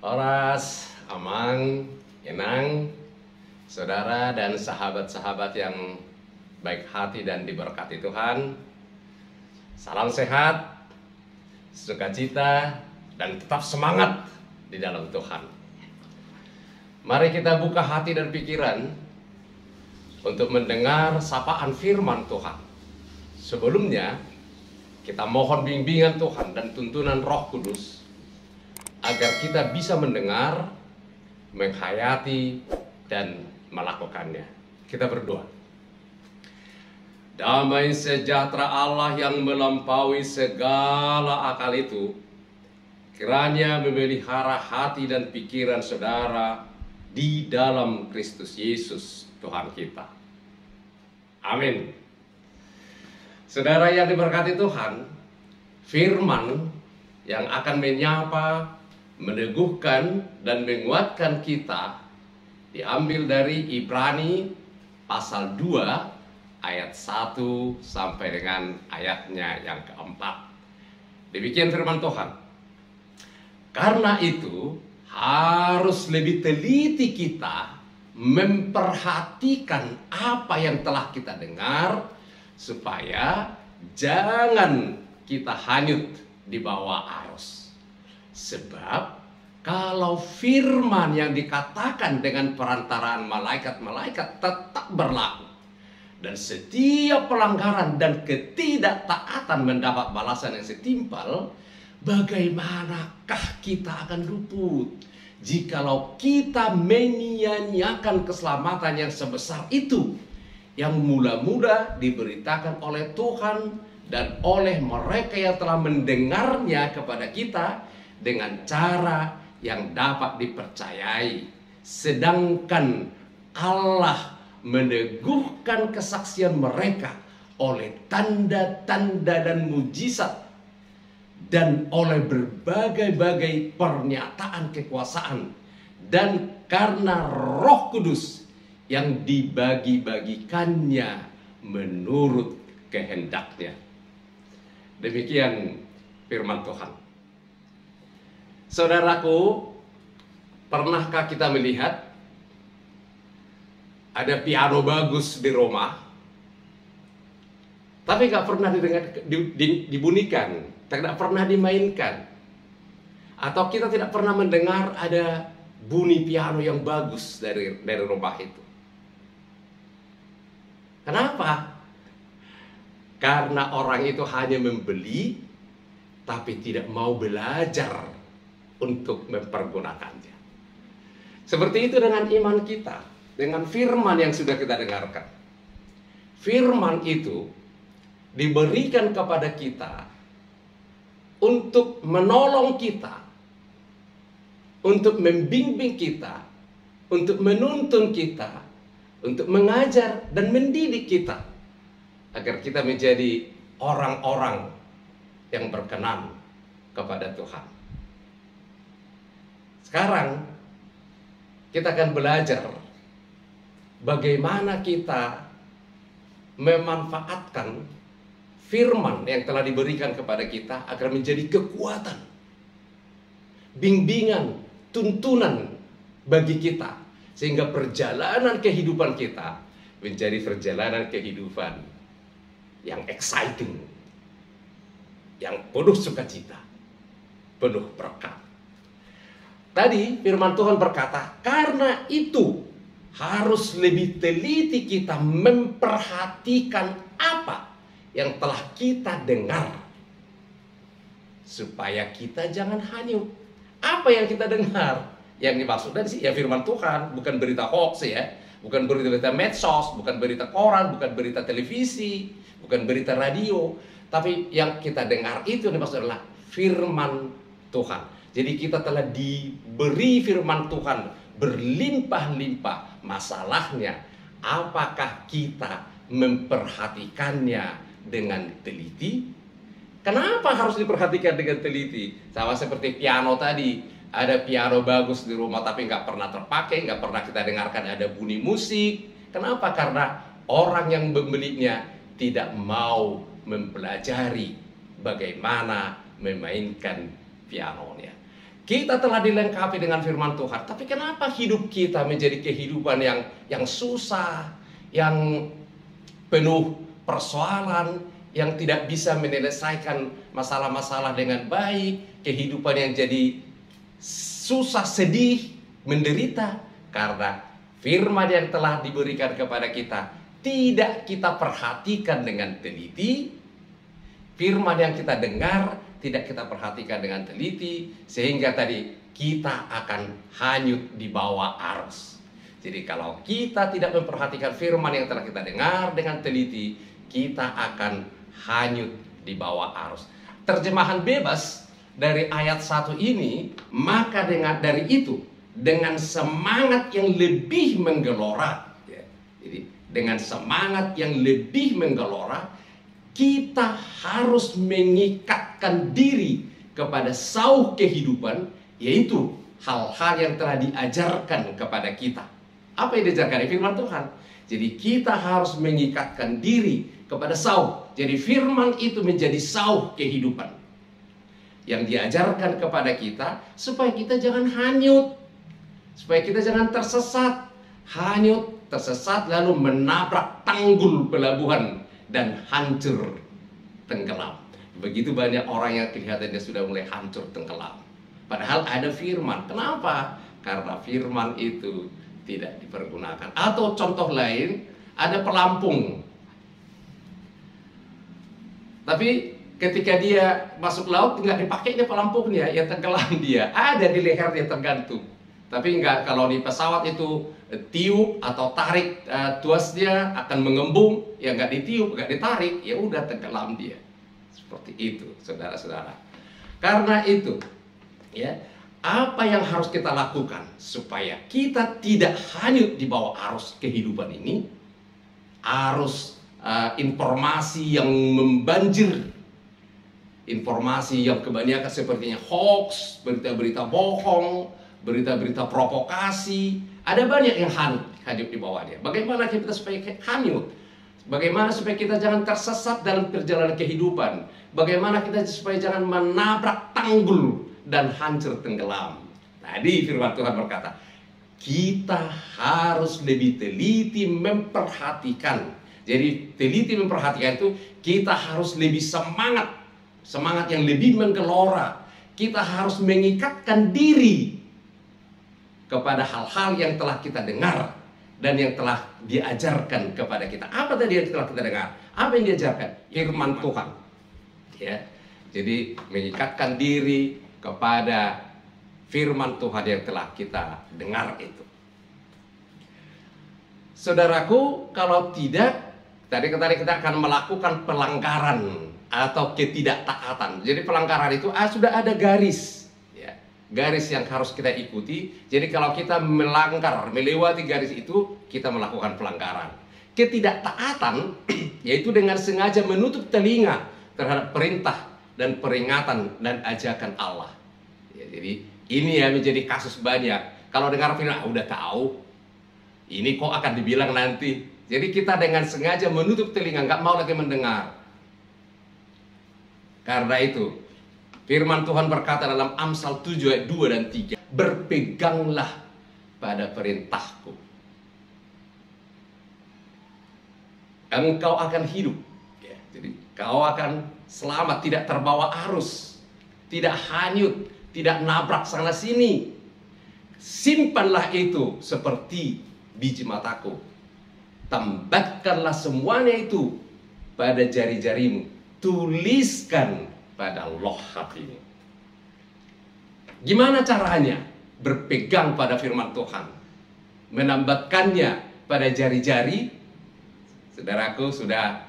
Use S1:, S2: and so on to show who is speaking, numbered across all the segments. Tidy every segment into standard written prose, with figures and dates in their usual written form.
S1: Horas, Amang, Enang, saudara dan sahabat-sahabat yang baik hati dan diberkati Tuhan. Salam sehat, sukacita, dan tetap semangat di dalam Tuhan. Mari kita buka hati dan pikiran untuk mendengar sapaan firman Tuhan. Sebelumnya, kita mohon bimbingan Tuhan dan tuntunan Roh Kudus agar kita bisa mendengar, menghayati, dan melakukannya. Kita berdoa. Damai sejahtera Allah yang melampaui segala akal itu, kiranya memelihara hati dan pikiran saudara di dalam Kristus Yesus Tuhan kita. Amin. Saudara yang diberkati Tuhan, firman yang akan menyapa, meneguhkan, dan menguatkan kita diambil dari Ibrani pasal 2 ayat 1 sampai dengan ayatnya yang keempat. Demikian firman Tuhan. Karena itu harus lebih teliti kita memperhatikan apa yang telah kita dengar, supaya jangan kita hanyut di bawah arus. Sebab kalau firman yang dikatakan dengan perantaraan malaikat-malaikat tetap berlaku, dan setiap pelanggaran dan ketidaktaatan mendapat balasan yang setimpal, bagaimanakah kita akan luput jikalau kita menyia-nyiakan keselamatan yang sebesar itu, yang mula-mula diberitakan oleh Tuhan dan oleh mereka yang telah mendengarnya kepada kita dengan cara yang dapat dipercayai, sedangkan Allah meneguhkan kesaksian mereka oleh tanda-tanda dan mujizat dan oleh berbagai-bagai pernyataan kekuasaan, dan karena Roh Kudus yang dibagi-bagikannya menurut kehendaknya. Demikian firman Tuhan. Saudaraku, pernahkah kita melihat ada piano bagus di Roma, tapi nggak pernah dibunyikan, tidak pernah dimainkan, atau kita tidak pernah mendengar ada bunyi piano yang bagus dari rumah itu? Kenapa? Karena orang itu hanya membeli, tapi tidak mau belajar untuk mempergunakannya. Seperti itu dengan iman kita, dengan firman yang sudah kita dengarkan. Firman itu diberikan kepada kita untuk menolong kita, untuk membimbing kita, untuk menuntun kita, untuk mengajar dan mendidik kita, agar kita menjadi orang-orang yang berkenan kepada Tuhan. Sekarang kita akan belajar bagaimana kita memanfaatkan firman yang telah diberikan kepada kita agar menjadi kekuatan, bimbingan, tuntunan bagi kita, sehingga perjalanan kehidupan kita menjadi perjalanan kehidupan yang exciting, yang penuh sukacita, penuh berkat. Tadi firman Tuhan berkata, karena itu harus lebih teliti kita memperhatikan apa yang telah kita dengar, supaya kita jangan hanyut. Apa yang kita dengar? Yang dimaksud dari ya firman Tuhan, bukan berita hoax ya, bukan berita medsos, bukan berita koran, bukan berita televisi, bukan berita radio, tapi yang kita dengar itu dimaksud adalah firman Tuhan. Jadi kita telah diberi firman Tuhan berlimpah-limpah. Masalahnya, apakah kita memperhatikannya dengan teliti? Kenapa harus diperhatikan dengan teliti? Sama seperti piano tadi. Ada piano bagus di rumah tapi nggak pernah terpakai, nggak pernah kita dengarkan ada bunyi musik. Kenapa? Karena orang yang membelinya tidak mau mempelajari bagaimana memainkan pianonya. kita telah dilengkapi dengan firman Tuhan, tapi kenapa hidup kita menjadi kehidupan yang susah, yang penuh persoalan, yang tidak bisa menyelesaikan masalah-masalah dengan baik, kehidupan yang jadi susah, sedih, menderita, karena firman yang telah diberikan kepada kita tidak kita perhatikan dengan teliti. Firman yang kita dengar tidak kita perhatikan dengan teliti, sehingga tadi kita akan hanyut di bawah arus. Jadi kalau kita tidak memperhatikan firman yang telah kita dengar dengan teliti, kita akan hanyut di bawah arus. Terjemahan bebas dari ayat 1 ini, maka dari itu, dengan semangat yang lebih menggelora, ya, jadi dengan semangat yang lebih menggelora, kita harus mengikatkan diri kepada sauh kehidupan, yaitu hal-hal yang telah diajarkan kepada kita. Apa yang diajarkan? Firman Tuhan. Jadi kita harus mengikatkan diri kepada sauh. Jadi firman itu menjadi sauh kehidupan yang diajarkan kepada kita, supaya kita jangan hanyut, supaya kita jangan tersesat. Hanyut, tersesat, lalu menabrak tanggul pelabuhan dan hancur tenggelam. Begitu banyak orang yang kelihatannya sudah mulai hancur tenggelam, padahal ada firman. Kenapa? Karena firman itu tidak dipergunakan. Atau contoh lain, ada pelampung, tapi ketika dia masuk laut nggak dipakai dia pelampungnya, ya tenggelam dia. Ada di lehernya tergantung. Tapi enggak, kalau di pesawat itu tiup atau tarik tuasnya akan mengembung, ya enggak ditiup, enggak ditarik, ya udah tenggelam dia. Seperti itu, saudara-saudara. Karena itu, ya, apa yang harus kita lakukan supaya kita tidak hanyut di bawah arus kehidupan ini? Arus informasi yang membanjir, informasi yang kebanyakan sepertinya hoax, berita-berita bohong, berita-berita provokasi. Ada banyak yang hanyut di bawahnya. Bagaimana kita supaya hanyut? Bagaimana supaya kita jangan tersesat dalam perjalanan kehidupan? Bagaimana kita supaya jangan menabrak tanggul dan hancur tenggelam? Tadi firman Tuhan berkata, kita harus lebih teliti memperhatikan. Jadi teliti memperhatikan itu, kita harus lebih semangat, semangat yang lebih menggelora. Kita harus mengikatkan diri kepada hal-hal yang telah kita dengar dan yang telah diajarkan kepada kita. Apa tadi yang telah kita dengar? Apa yang diajarkan? Firman Tuhan. Ya. Jadi mengikatkan diri kepada firman Tuhan yang telah kita dengar itu. Saudaraku, kalau tidak, tadi kita akan melakukan pelanggaran atau ketidaktaatan. Jadi pelanggaran itu sudah ada garis. Garis yang harus kita ikuti. Jadi kalau kita melanggar, melewati garis itu, kita melakukan pelanggaran. Ketidaktaatan yaitu dengan sengaja menutup telinga terhadap perintah dan peringatan dan ajakan Allah. Ya, jadi ini ya menjadi kasus banyak. Kalau dengar firman, udah tahu, ini kok akan dibilang nanti. Jadi kita dengan sengaja menutup telinga, nggak mau lagi mendengar. Karena itu, firman Tuhan berkata dalam Amsal 7 ayat 2 dan 3, berpeganglah pada perintahku, engkau akan hidup. Ya, jadi kau akan selamat, tidak terbawa arus, tidak hanyut, tidak nabrak sana sini. Simpanlah itu seperti biji mataku, tambatkanlah semuanya itu pada jari-jarimu, tuliskan pada loh hatimu. Gimana caranya? Berpegang pada firman Tuhan, menambatkannya pada jari-jari. Saudaraku, sudah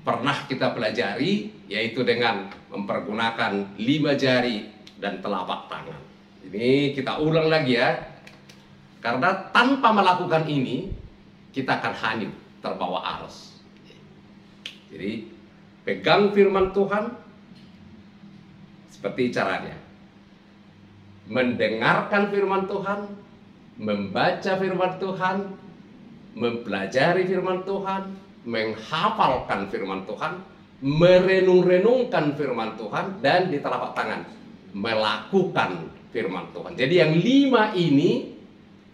S1: pernah kita pelajari, yaitu dengan mempergunakan 5 jari dan telapak tangan. Ini kita ulang lagi ya, karena tanpa melakukan ini kita akan hanyut terbawa arus. Jadi pegang firman Tuhan seperti caranya: mendengarkan firman Tuhan, membaca firman Tuhan, mempelajari firman Tuhan, menghafalkan firman Tuhan, merenung-renungkan firman Tuhan, dan di telapak tangan melakukan firman Tuhan. Jadi yang 5 ini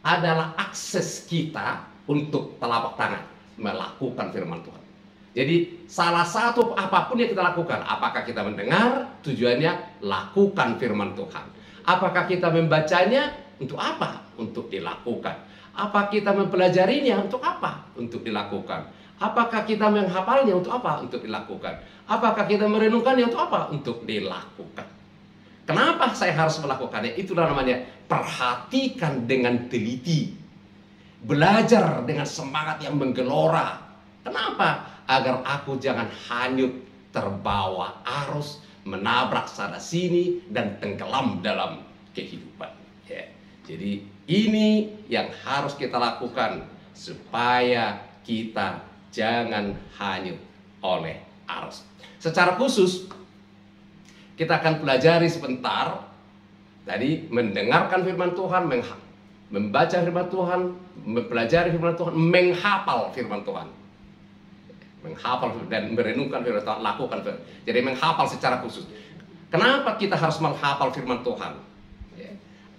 S1: adalah akses kita untuk telapak tangan melakukan firman Tuhan. Jadi salah satu apapun yang kita lakukan, apakah kita mendengar, tujuannya lakukan firman Tuhan. Apakah kita membacanya, untuk apa? Untuk dilakukan. Apa kita mempelajarinya, untuk apa? Untuk dilakukan. Apakah kita menghafalnya, untuk apa? Untuk dilakukan. Apakah kita merenungkannya, untuk apa? Untuk dilakukan. Kenapa saya harus melakukannya? Itulah namanya perhatikan dengan teliti. Belajar dengan semangat yang menggelora. Kenapa? Agar aku jangan hanyut terbawa arus, menabrak sana sini, dan tenggelam dalam kehidupan. Ya. Jadi ini yang harus kita lakukan supaya kita jangan hanyut oleh arus. Secara khusus, kita akan pelajari sebentar tadi mendengarkan firman Tuhan, membaca firman Tuhan, mempelajari firman Tuhan, menghafal firman Tuhan. Menghafal dan merenungkan firman Tuhan, lakukan firman. Jadi menghafal secara khusus. Kenapa kita harus menghafal firman Tuhan?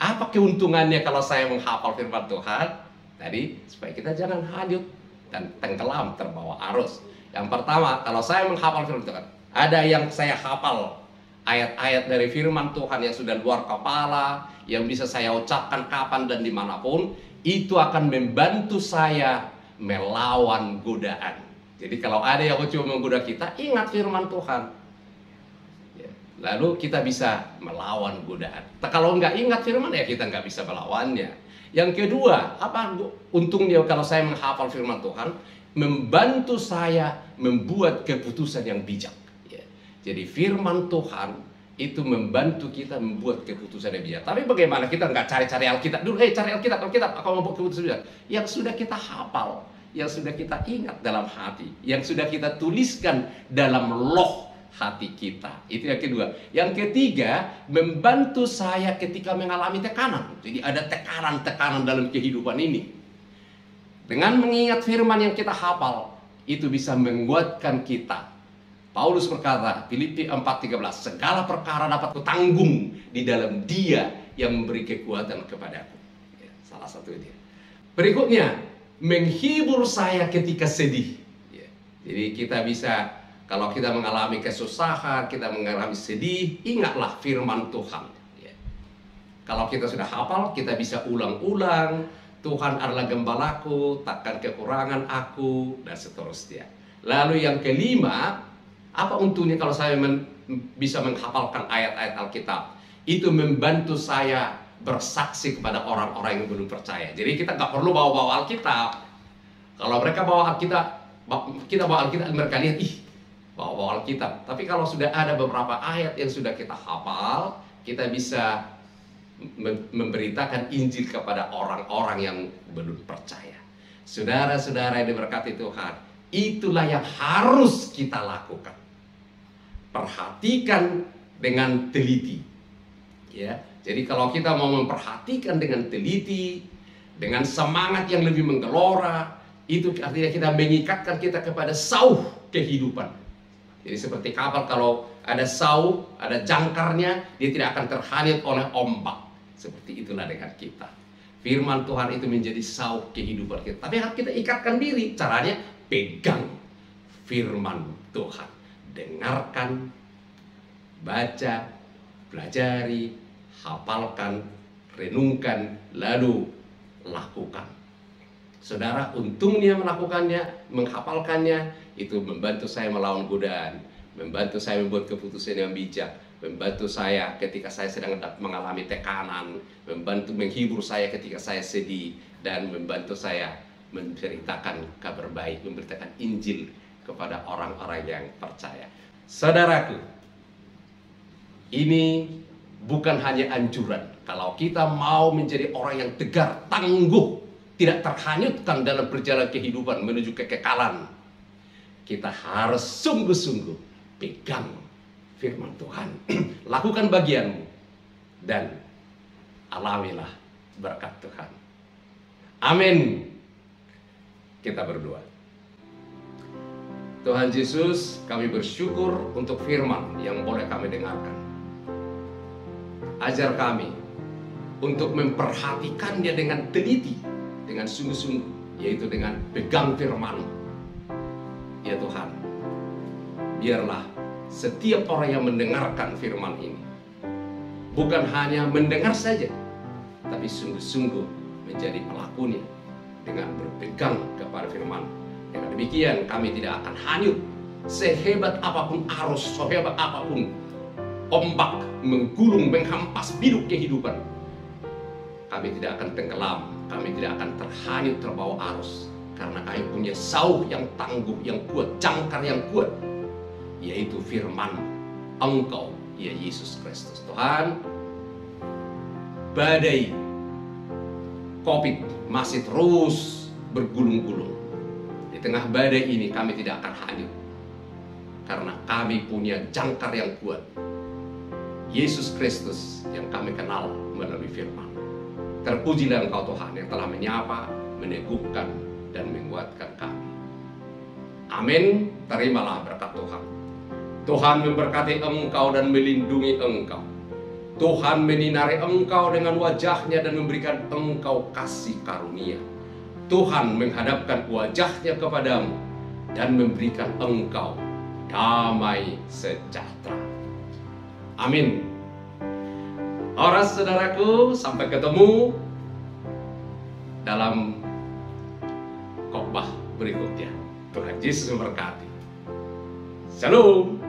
S1: Apa keuntungannya kalau saya menghafal firman Tuhan? Tadi supaya kita jangan hanyut dan tenggelam terbawa arus. Yang pertama, kalau saya menghafal firman Tuhan, ada yang saya hafal ayat-ayat dari firman Tuhan yang sudah luar kepala, yang bisa saya ucapkan kapan dan dimanapun, itu akan membantu saya melawan godaan. Jadi kalau ada yang coba menggoda kita, ingat firman Tuhan. Lalu kita bisa melawan godaan. Kalau nggak ingat firman, ya kita nggak bisa melawannya. Yang kedua, apa untungnya kalau saya menghafal firman Tuhan? Membantu saya membuat keputusan yang bijak. Jadi firman Tuhan itu membantu kita membuat keputusan yang bijak. Tapi bagaimana kita nggak cari-cari Alkitab dulu? Cari Alkitab, aku mau buat keputusan bijak. Yang sudah kita hafal, yang sudah kita ingat dalam hati, yang sudah kita tuliskan dalam loh hati kita. Itu yang kedua. Yang ketiga, membantu saya ketika mengalami tekanan. Jadi ada tekanan-tekanan dalam kehidupan ini. Dengan mengingat firman yang kita hafal, itu bisa menguatkan kita. Paulus berkata, Filipi 4:13, segala perkara dapat kutanggung di dalam Dia yang memberi kekuatan kepadaku. Ya, salah satu dia. Berikutnya, menghibur saya ketika sedih. Ya, jadi kita bisa, kalau kita mengalami kesusahan, kita mengalami sedih, ingatlah firman Tuhan. Ya. Kalau kita sudah hafal, kita bisa ulang-ulang. Tuhan adalah gembalaku, takkan kekurangan aku, dan seterusnya. Lalu yang kelima, apa untungnya kalau saya bisa menghafalkan ayat-ayat Alkitab? Itu membantu saya bersaksi kepada orang-orang yang belum percaya. Jadi kita nggak perlu bawa-bawa Alkitab. Kalau mereka bawa Alkitab, kita bawa Alkitab, mereka lihat, bawa Alkitab. Tapi kalau sudah ada beberapa ayat yang sudah kita hafal, kita bisa memberitakan Injil kepada orang-orang yang belum percaya. Saudara-saudara yang diberkati Tuhan, itulah yang harus kita lakukan. Perhatikan dengan teliti. Ya. Jadi kalau kita mau memperhatikan dengan teliti, dengan semangat yang lebih menggelora, itu artinya kita mengikatkan kita kepada sauh kehidupan. Jadi seperti kapal, kalau ada sauh, ada jangkarnya, dia tidak akan terhanyut oleh ombak. Seperti itulah dengan kita. Firman Tuhan itu menjadi sauh kehidupan kita. Tapi harus kita ikatkan diri. Caranya pegang firman Tuhan. Dengarkan, baca, pelajari, hafalkan, renungkan, lalu lakukan. Saudara, untungnya melakukannya, menghafalkannya, itu membantu saya melawan godaan, membantu saya membuat keputusan yang bijak, membantu saya ketika saya sedang mengalami tekanan, membantu menghibur saya ketika saya sedih, dan membantu saya menceritakan kabar baik, memberitakan Injil kepada orang-orang yang percaya. Saudaraku, ini bukan hanya anjuran. Kalau kita mau menjadi orang yang tegar, tangguh, tidak terhanyutkan dalam perjalanan kehidupan menuju kekekalan, kita harus sungguh-sungguh pegang firman Tuhan. Lakukan bagianmu dan alamilah berkat Tuhan. Amin. Kita berdoa. Tuhan Yesus, kami bersyukur untuk firman yang boleh kami dengarkan. Ajar kami untuk memperhatikannya dengan teliti, dengan sungguh-sungguh, yaitu dengan pegang firman. Ya Tuhan, biarlah setiap orang yang mendengarkan firman ini bukan hanya mendengar saja, tapi sungguh-sungguh menjadi pelakunya dengan berpegang kepada firman. Dengan demikian kami tidak akan hanyut sehebat apapun arus, sehebat apapun ombak menggulung, menghampas biduk kehidupan. Kami tidak akan tenggelam, kami tidak akan terhanyut terbawa arus, karena kami punya sauh yang tangguh, yang kuat, jangkar yang kuat, yaitu firman Engkau, ya Yesus Kristus. Tuhan, badai COVID masih terus bergulung-gulung. Di tengah badai ini kami tidak akan hanyut, karena kami punya jangkar yang kuat, Yesus Kristus yang kami kenal melalui firman. Terpujilah Engkau Tuhan yang telah menyapa, meneguhkan, dan menguatkan kami. Amin. Terimalah berkat Tuhan. Tuhan memberkati engkau dan melindungi engkau. Tuhan menyinari engkau dengan wajahnya dan memberikan engkau kasih karunia. Tuhan menghadapkan wajahnya kepadamu dan memberikan engkau damai sejahtera. Amin. Ora saudaraku, sampai ketemu dalam khotbah berikutnya. Tuhan Yesus memberkati. Shalom.